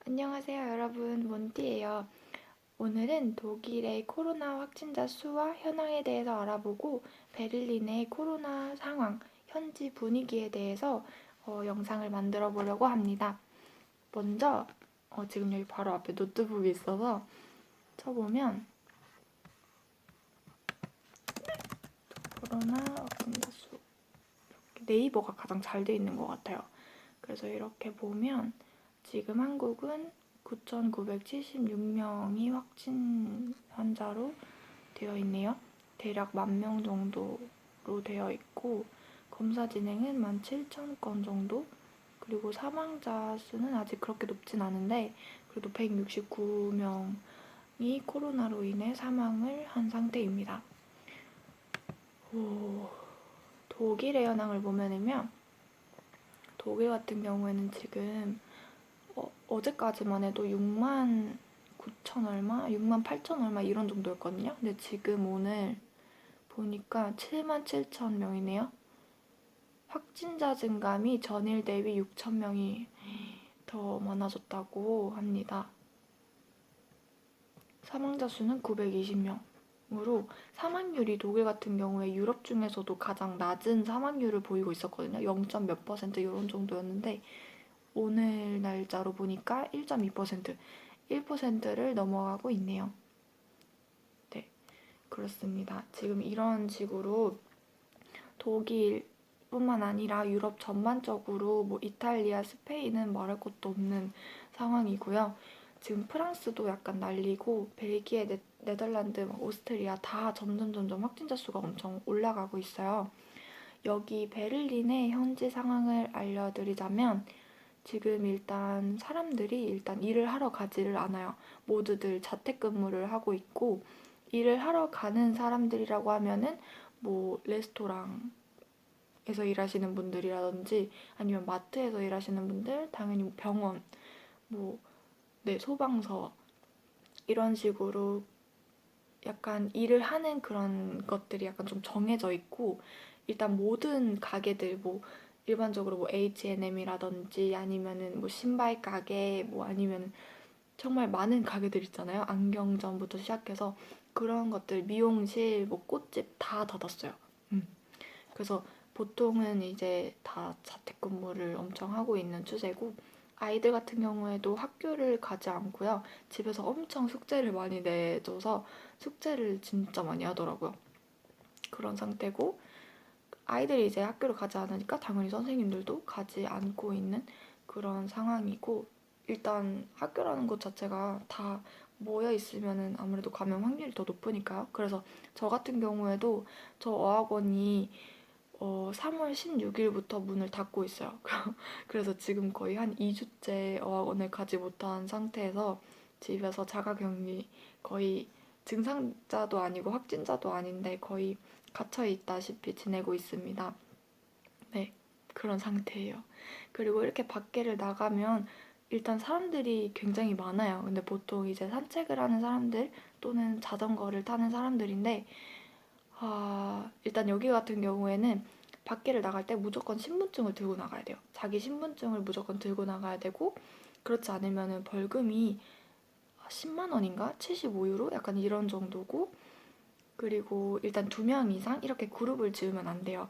안녕하세요 여러분, 몬띠예요. 오늘은 독일의 코로나 확진자 수와 현황에 대해서 알아보고 베를린의 코로나 상황, 현지 분위기에 대해서 영상을 만들어 보려고 합니다. 먼저 지금 여기 바로 앞에 노트북이 있어서 쳐보면 코로나 확진자 수, 네이버가 가장 잘 돼 있는 것 같아요. 그래서 이렇게 보면 지금 한국은 9,976명이 확진 환자로 되어 있네요. 대략 10,000명 정도로 되어 있고 검사 진행은 17,000건 정도, 그리고 사망자 수는 아직 그렇게 높진 않은데 그래도 169명이 코로나로 인해 사망을 한 상태입니다. 독일의 현황을 보면은요, 독일 같은 경우에는 지금 어제까지만 해도 6만 9천 얼마, 6만 8천 얼마 이런 정도였거든요. 근데 지금 오늘 보니까 7만 7천 명이네요. 확진자 증감이 전일 대비 6천 명이 더 많아졌다고 합니다. 사망자 수는 920명으로 사망률이 독일 같은 경우에 유럽 중에서도 가장 낮은 사망률을 보이고 있었거든요. 0. 몇 퍼센트 이런 정도였는데 오늘 날짜로 보니까 1.2%, 1%를 넘어가고 있네요. 네, 그렇습니다. 지금 이런 식으로 독일뿐만 아니라 유럽 전반적으로 뭐 이탈리아, 스페인은 말할 것도 없는 상황이고요. 지금 프랑스도 약간 날리고 벨기에, 네덜란드, 오스트리아 다 점점 확진자 수가 엄청 올라가고 있어요. 여기 베를린의 현지 상황을 알려드리자면 지금 사람들이 일을 하러 가지를 않아요. 모두들 자택근무를 하고 있고, 일을 하러 가는 사람들이라고 하면은 뭐 레스토랑에서 일하시는 분들이라든지 아니면 마트에서 일하시는 분들, 당연히 병원, 뭐 소방서 이런 식으로 약간 일을 하는 그런 것들이 약간 좀 정해져 있고, 일단 모든 가게들 뭐 일반적으로 뭐 H&M이라든지 아니면은 뭐 신발 가게 뭐 아니면 정말 많은 가게들 있잖아요. 안경점부터 시작해서 그런 것들, 미용실, 뭐 꽃집 다 닫았어요. 그래서 보통은 이제 다 자택근무를 엄청 하고 있는 추세고, 아이들 같은 경우에도 학교를 가지 않고요. 집에서 엄청 숙제를 많이 내줘서 숙제를 진짜 많이 하더라고요. 그런 상태고, 아이들이 이제 학교를 가지 않으니까 당연히 선생님들도 가지 않고 있는 그런 상황이고, 일단 학교라는 것 자체가 다 모여 있으면은 아무래도 감염 확률이 더 높으니까요. 그래서 저 같은 경우에도 저 어학원이 3월 16일부터 문을 닫고 있어요. 그래서 지금 거의 한 2주째 어학원을 가지 못한 상태에서 집에서 자가격리, 거의 증상자도 아니고 확진자도 아닌데 거의 갇혀 있다시피 지내고 있습니다. 네, 그런 상태예요. 그리고 이렇게 밖에를 나가면 일단 사람들이 굉장히 많아요. 근데 보통 이제 산책을 하는 사람들 또는 자전거를 타는 사람들인데, 일단 여기 같은 경우에는 밖에를 나갈 때 무조건 신분증을 들고 나가야 돼요. 자기 신분증을 무조건 들고 나가야 되고, 그렇지 않으면 벌금이 10만 원인가? 75유로? 약간 이런 정도고, 그리고 일단 2명 이상 이렇게 그룹을 지으면 안 돼요.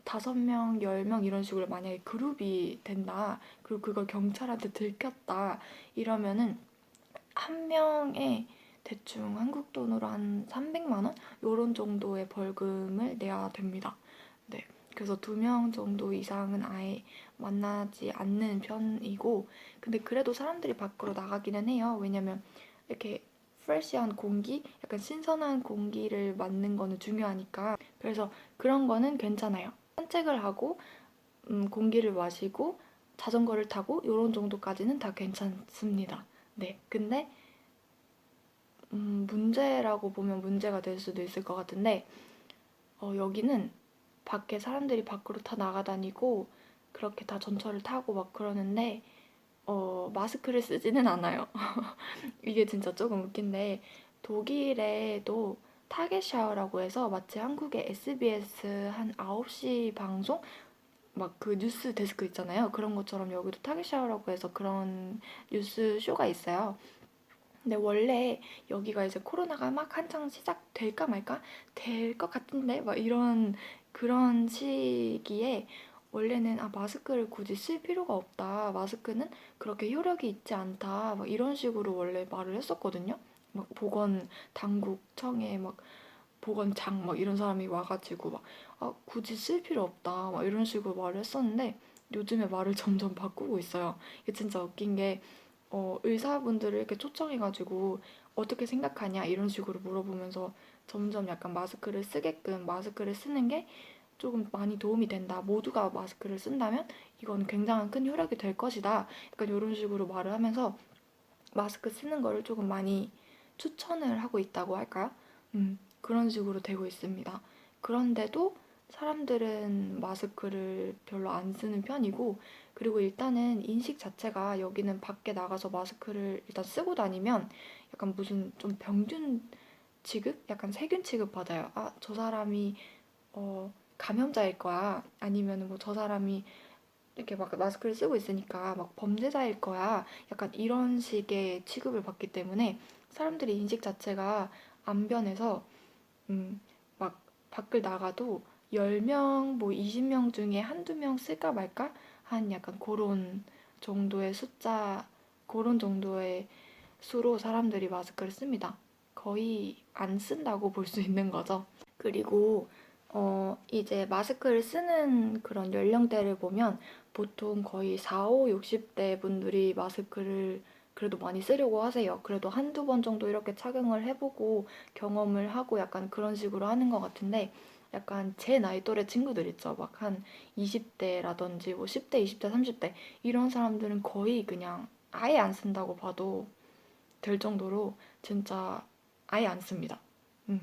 5명, 10명 이런 식으로 만약에 그룹이 된다. 그리고 그걸 경찰한테 들켰다. 이러면은 한 명에 대충 한국 돈으로 한 300만 원? 요런 정도의 벌금을 내야 됩니다. 네. 그래서 2명 정도 이상은 아예 만나지 않는 편이고, 근데 그래도 사람들이 밖으로 나가기는 해요. 왜냐면 이렇게 프레시한 공기, 약간 신선한 공기를 맡는 거는 중요하니까. 그래서 그런 거는 괜찮아요. 산책을 하고 공기를 마시고 자전거를 타고 이런 정도까지는 다 괜찮습니다. 네. 근데 문제라고 보면 문제가 될 수도 있을 것 같은데, 여기는 밖에 사람들이 밖으로 다 나가다니고 그렇게 다 전철을 타고 막 그러는데 마스크를 쓰지는 않아요. 이게 진짜 조금 웃긴데, 독일에도 타겟샤워라고 해서 마치 한국의 SBS 한 9시 방송? 막 그 뉴스 데스크 있잖아요. 그런 것처럼 여기도 타겟샤워라고 해서 그런 뉴스 쇼가 있어요. 근데 원래 여기가 이제 코로나가 막 한창 시작될까 말까? 될 것 같은데? 막 이런 그런 시기에 원래는 마스크를 굳이 쓸 필요가 없다. 마스크는 그렇게 효력이 있지 않다. 막 이런 식으로 원래 말을 했었거든요. 막 보건 당국청에 막 보건장 막 이런 사람이 와가지고 막 굳이 쓸 필요 없다. 막 이런 식으로 말을 했었는데 요즘에 말을 점점 바꾸고 있어요. 이게 진짜 웃긴 게 의사분들을 이렇게 초청해가지고 어떻게 생각하냐 이런 식으로 물어보면서 점점 약간 마스크를 쓰게끔 마스크를 쓰는 게 조금 많이 도움이 된다. 모두가 마스크를 쓴다면 이건 굉장한 큰 효력이 될 것이다. 약간 이런 식으로 말을 하면서 마스크 쓰는 거를 조금 많이 추천을 하고 있다고 할까요? 그런 식으로 되고 있습니다. 그런데도 사람들은 마스크를 별로 안 쓰는 편이고, 그리고 일단은 인식 자체가 여기는 밖에 나가서 마스크를 일단 쓰고 다니면 약간 무슨 좀 병균 취급? 약간 세균 취급 받아요. 저 사람이 감염자일 거야. 아니면 뭐 저 사람이 이렇게 막 마스크를 쓰고 있으니까 막 범죄자일 거야. 약간 이런 식의 취급을 받기 때문에 사람들이 인식 자체가 안 변해서 막 밖을 나가도 10명, 뭐 20명 중에 한두 명 쓸까 말까? 한 약간 그런 정도의 숫자, 그런 정도의 수로 사람들이 마스크를 씁니다. 거의 안 쓴다고 볼 수 있는 거죠. 그리고 이제 마스크를 쓰는 그런 연령대를 보면 보통 거의 4, 5, 60대 분들이 마스크를 그래도 많이 쓰려고 하세요. 그래도 한두 번 정도 이렇게 착용을 해보고 경험을 하고 약간 그런 식으로 하는 것 같은데 약간 제 나이 또래 친구들 있죠. 막 한 20대라든지 뭐 10대, 20대, 30대 이런 사람들은 거의 그냥 아예 안 쓴다고 봐도 될 정도로 진짜 아예 안 씁니다. 음.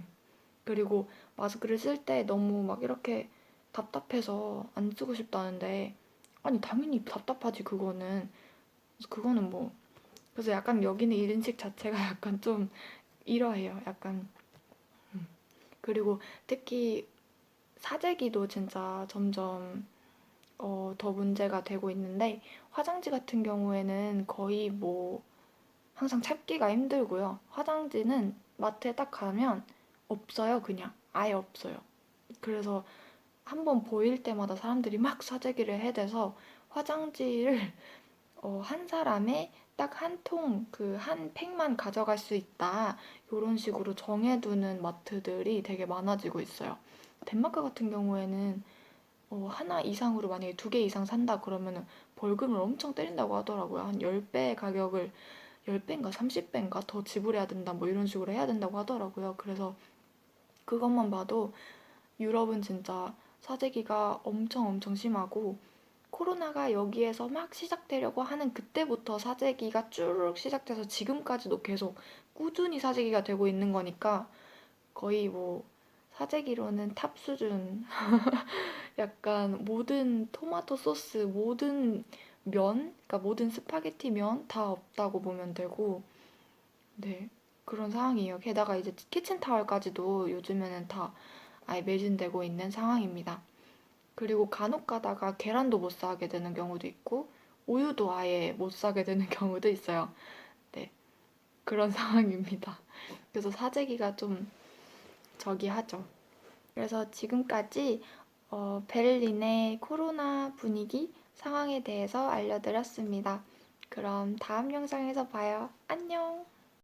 그리고 마스크를 쓸 때 너무 막 이렇게 답답해서 안 쓰고 싶다는데 아니 당연히 답답하지 그거는 뭐 그래서 약간 여기는 인식 자체가 약간 좀 이러해요. 약간 그리고 특히 사재기도 진짜 점점 더 문제가 되고 있는데 화장지 같은 경우에는 거의 뭐 항상 찾기가 힘들고요. 화장지는 마트에 딱 가면 없어요. 그냥 아예 없어요. 그래서 한번 보일 때마다 사람들이 막 사재기를 해대서 화장지를 한 사람의 딱 한 통, 그 한 팩만 가져갈 수 있다. 이런 식으로 정해두는 마트들이 되게 많아지고 있어요. 덴마크 같은 경우에는 하나 이상으로 만약에 2개 이상 산다 그러면은 벌금을 엄청 때린다고 하더라고요. 한 10배 가격을 10배인가 30배인가 더 지불해야 된다 뭐 이런 식으로 해야 된다고 하더라고요. 그래서 그것만 봐도 유럽은 진짜 사재기가 엄청 엄청 심하고 코로나가 여기에서 막 시작되려고 하는 그때부터 사재기가 쭈르륵 시작돼서 지금까지도 계속 꾸준히 사재기가 되고 있는 거니까 거의 뭐 사재기로는 탑 수준. 약간 모든 토마토 소스, 모든 면, 그러니까 모든 스파게티 면 다 없다고 보면 되고, 네, 그런 상황이에요. 게다가 이제 키친타월까지도 요즘에는 다 아예 매진되고 있는 상황입니다. 그리고 간혹 가다가 계란도 못 사게 되는 경우도 있고, 우유도 아예 못 사게 되는 경우도 있어요. 네, 그런 상황입니다. 그래서 사재기가 좀 저기 하죠. 그래서 지금까지 베를린의 코로나 분위기 상황에 대해서 알려드렸습니다. 그럼 다음 영상에서 봐요. 안녕!